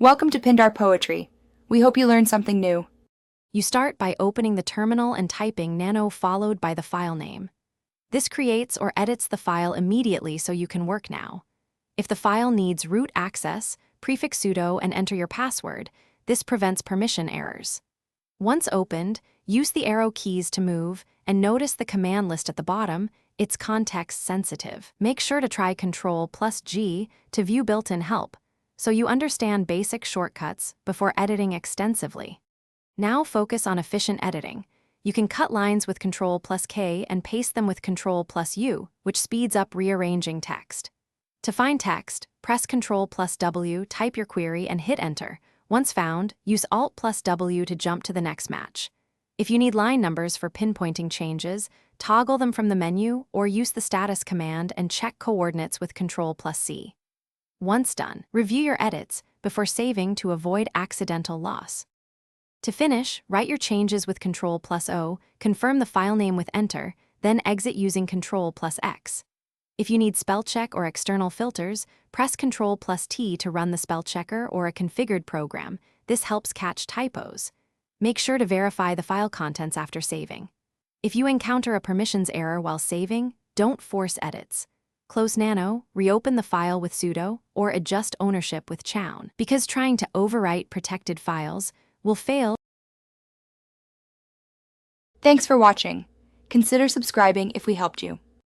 Welcome to Pindar Poetry. We hope you learned something new. You start by opening the terminal and typing Nano followed by the file name. This creates or edits the file immediately so you can work now. If the file needs root access, prefix sudo and enter your password. This prevents permission errors. Once opened, use the arrow keys to move and notice the command list at the bottom. It's context sensitive. Make sure to try Ctrl+G to view built-in help, so you understand basic shortcuts before editing extensively. Now focus on efficient editing. You can cut lines with Ctrl+K and paste them with Ctrl+U, which speeds up rearranging text. To find text, press Ctrl+W, type your query, and hit Enter. Once found, use Alt+W to jump to the next match. If you need line numbers for pinpointing changes, toggle them from the menu or use the status command and check coordinates with Ctrl+C. Once done, review your edits before saving to avoid accidental loss. To finish, write your changes with Ctrl+O, confirm the file name with Enter, then exit using Ctrl+X. If you need spell check or external filters, press Ctrl+T to run the spell checker or a configured program. This helps catch typos. Make sure to verify the file contents after saving. If you encounter a permissions error while saving, don't force edits. Close Nano, reopen the file with sudo, or adjust ownership with chown, because trying to overwrite protected files will fail. Thanks for watching. Consider subscribing if we helped you.